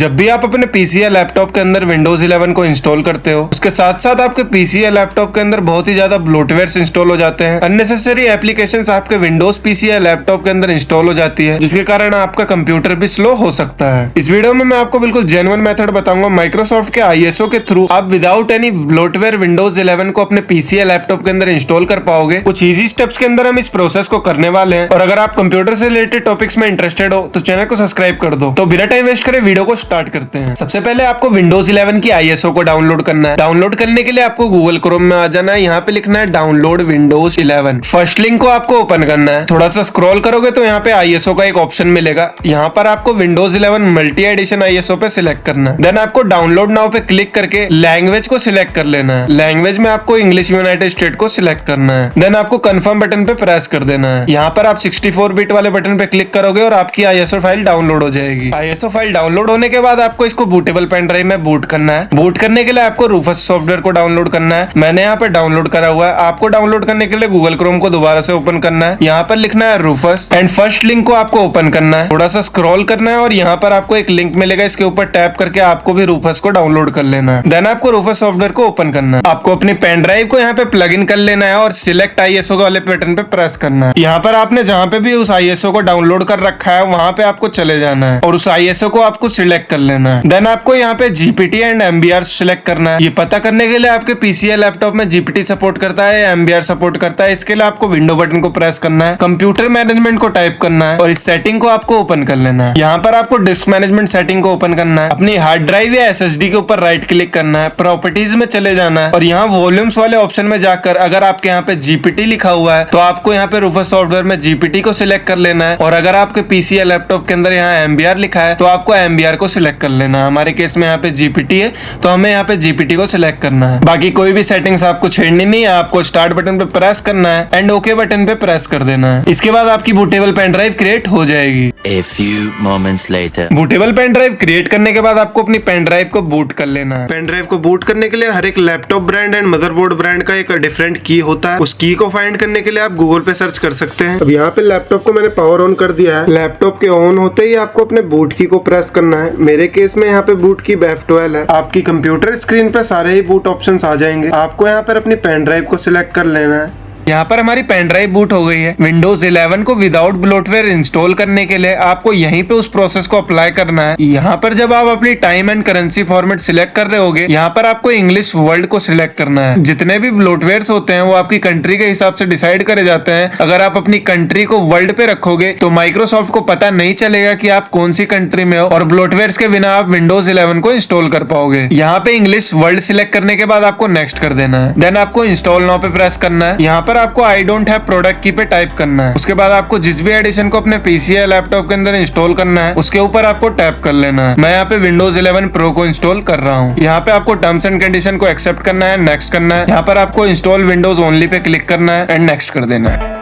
जब भी आप अपने पीसी या लैपटॉप के अंदर विंडोज 11 को इंस्टॉल करते हो, उसके साथ साथ आपके पीसी या लैपटॉप के अंदर बहुत ही ज्यादा ब्लोटवेयर्स इंस्टॉल हो जाते हैं। अननेसेसरी एप्लीकेशंस आपके विंडोज पीसी या लैपटॉप के अंदर इंस्टॉल हो जाती है, जिसके कारण आपका कंप्यूटर भी स्लो हो सकता है। इस वीडियो में मैं आपको बिल्कुल जेन्युइन मेथड बताऊंगा माइक्रोसॉफ्ट के आईएसओ के थ्रू आप विदाउट एनी ब्लोटवेयर विंडोज 11 को अपने पीसी या लैपटॉप के अंदर इंस्टॉल कर पाओगे। कुछ इजी स्टेप्स के अंदर हम इस प्रोसेस को करने वाले हैं, और अगर आप कंप्यूटर से रिलेटेड टॉपिक्स में इंटरेस्टेड हो तो चैनल को सब्सक्राइब कर दो। तो बिना टाइम वेस्ट करे वीडियो को स्टार्ट करते हैं। सबसे पहले आपको विंडोज 11 की आईएसओ को डाउनलोड करना है। डाउनलोड करने के लिए आपको गूगल क्रोम में आ जाना है। यहाँ पे लिखना है डाउनलोड विंडोज 11। फर्स्ट लिंक को आपको ओपन करना है। थोड़ा सा स्क्रॉल करोगे तो यहाँ पे आईएसओ का एक ऑप्शन मिलेगा। यहाँ पर आपको विंडोज 11 मल्टी एडिशन आईएसओ पे सिलेक्ट करना है। देन आपको डाउनलोड नाउ पे क्लिक करके लैंग्वेज को सिलेक्ट कर लेना है। लैंग्वेज में आपको इंग्लिश यूनाइटेड स्टेट को सिलेक्ट करना है। देन आपको कंफर्म बटन पे प्रेस कर देना है। यहाँ पर आप 64 बिट वाले बटन पे क्लिक करोगे और आपकी आईएसओ फाइल डाउनलोड हो जाएगी। आईएसओ फाइल डाउनलोड होने के बाद आपको इसको बूटेबल पेन ड्राइव में बूट करना है। बूट करने के लिए आपको रूफस सॉफ्टवेयर को डाउनलोड करना है। मैंने यहाँ पे डाउनलोड करा हुआ है। आपको डाउनलोड करने के लिए गूगल क्रोम को दोबारा से ओपन करना है। यहाँ पर लिखना है रूफस एंड फर्स्ट लिंक को आपको ओपन करना है। थोड़ा सा स्क्रॉल करना है और यहाँ पर आपको एक लिंक मिलेगा। इसके ऊपर टैप करके आपको भी रूफस को डाउनलोड कर लेना है। देन आपको रूफस सॉफ्टवेयर को ओपन करना है। आपको अपनी पेन ड्राइव को यहाँ पे प्लग इन कर लेना है और सिलेक्ट आईएसओ वाले बटन पे प्रेस करना है। यहाँ पर आपने जहाँ पे भी उस आईएसओ को डाउनलोड कर रखा है वहाँ पे आपको चले जाना है और उस आईएसओ को आपको सिलेक्ट कर लेना है। देन आपको यहाँ पे जीपीटी एंड एमबीआर सिलेक्ट करना है। ये पता करने के लिए आपके पीसी या लैपटॉप में जीपीटी सपोर्ट करता है या एमबीआर सपोर्ट करता है। इसके लिए आपको विंडो बटन को प्रेस करना है, कंप्यूटर मैनेजमेंट को टाइप करना है और इस सेटिंग को आपको ओपन कर लेना है। यहाँ पर आपको डिस्क मैनेजमेंट सेटिंग को ओपन करना है। अपनी हार्ड ड्राइव या एसएसडी के ऊपर राइट क्लिक करना है, प्रॉपर्टीज में चले जाना है और यहाँ वॉल्यूम्स वाले ऑप्शन में जाकर अगर आपके यहाँ पे जीपीटी लिखा हुआ है तो आपको यहाँ पे रूफस सॉफ्टवेयर में जीपीटी को सिलेक्ट कर लेना है। और अगर आपके पीसी या लैपटॉप के अंदर यहाँ एमबीआर लिखा है तो आपको एमबीआर को सिलेक्ट कर लेना है। हमारे केस में यहाँ पे जीपीटी है तो हमें यहाँ पे जीपीटी को सिलेक्ट करना है। बाकी कोई भी सेटिंग्स आपको छेड़नी नहीं है। आपको स्टार्ट बटन पे प्रेस करना है एंड ओके बटन पे प्रेस कर देना है। इसके बाद आपकी बूटेबल पेन ड्राइव क्रिएट हो जाएगी। A few moments later. Bootable pen drive create करने के बाद आपको अपनी पेन ड्राइव को बूट कर लेना है। पेन ड्राइव को बूट करने के लिए हर एक laptop brand and motherboard brand का एक डिफरेंट की होता है। उस की को फाइंड करने के लिए आप गूगल पे सर्च कर सकते हैं। अब यहाँ पे लैपटॉप को मैंने पावर ऑन कर दिया है। लैपटॉप के ऑन होते ही आपको अपने बूट की को प्रेस करना है। मेरे केस में यहाँ पे बूट की F12 है। आपकी कंप्यूटर स्क्रीन पे सारे ही बूट ऑप्शंस आ जाएंगे। आपको यहाँ पर अपनी पेन ड्राइव को सिलेक्ट कर लेना है। यहाँ पर हमारी पेन ड्राइव बूट हो गई है। विंडोज 11 को विदाउट ब्लोटवेयर इंस्टॉल करने के लिए आपको यहीं पे उस प्रोसेस को अप्लाई करना है। यहाँ पर जब आप अपनी time and currency format select कर रहे होगे, यहाँ पर आपको इंग्लिश वर्ल्ड को सिलेक्ट करना है। जितने भी ब्लोटवेयर्स होते हैं वो आपकी कंट्री के हिसाब से डिसाइड करे जाते हैं। अगर आप अपनी कंट्री को वर्ल्ड पे रखोगे तो माइक्रोसॉफ्ट को पता नहीं चलेगा कि आप कौन सी कंट्री में हो और ब्लोटवेयर्स के बिना आप विंडोज 11 को इंस्टॉल कर पाओगे। यहाँ पे इंग्लिश वर्ल्ड सिलेक्ट करने के बाद आपको नेक्स्ट कर देना है। देन आपको इंस्टॉल नाउ पे प्रेस करना है। यहाँ पर आपको आई डोंट हैव प्रोडक्ट की पे टाइप करना है। उसके बाद आपको जिस भी एडिशन को अपने पीसी या लैपटॉप के अंदर इंस्टॉल करना है उसके ऊपर आपको टैप कर लेना है। मैं यहाँ पे विंडोज 11 प्रो को इंस्टॉल कर रहा हूँ। यहाँ पे आपको टर्म्स एंड कंडीशन को एक्सेप्ट करना है, नेक्स्ट करना है। यहाँ पर आपको install Windows only pay click करना है एंड नेक्स्ट कर देना है।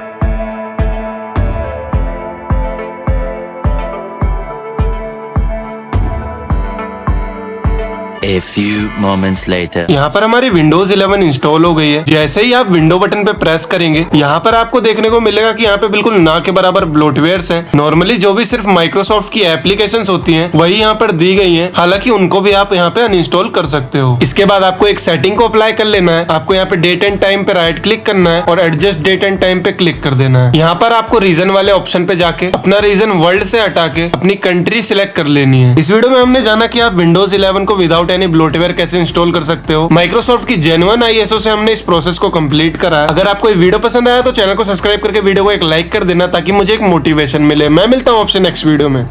A few moments later. यहाँ पर हमारी विंडोज 11 इंस्टॉल हो गई है। जैसे ही आप विंडो बटन पे प्रेस करेंगे यहाँ पर आपको देखने को मिलेगा कि यहाँ पे बिल्कुल ना के बराबर ब्लोटवेयर्स हैं। नॉर्मली जो भी सिर्फ माइक्रोसॉफ्ट की एप्लीकेशंस होती हैं वही यहाँ पर दी गई हैं। हालांकि उनको भी आप यहाँ पे अनइंस्टॉल कर सकते हो। इसके बाद आपको एक सेटिंग को अप्लाई कर लेना है। आपको यहाँ पे डेट एंड टाइम पे राइट क्लिक करना है और एडजस्ट डेट एंड टाइम पे क्लिक कर देना है। यहाँ पर आपको रीजन वाले ऑप्शन पे जाके अपना रीजन वर्ल्ड से हटा के अपनी कंट्री सिलेक्ट कर लेनी है। इस वीडियो में हमने जाना कि आप विंडोज 11 को विदाउट एनी ब्लोटवेयर कैसे इंस्टॉल कर सकते हो। माइक्रोसॉफ्ट की जेन्युइन आईएसओ से हमने इस प्रोसेस को कंप्लीट करा है। अगर आपको ये वीडियो पसंद आया तो चैनल को सब्सक्राइब करके वीडियो को एक लाइक कर देना ताकि मुझे एक मोटिवेशन मिले। मैं मिलता हूँ आपसे नेक्स्ट वीडियो में।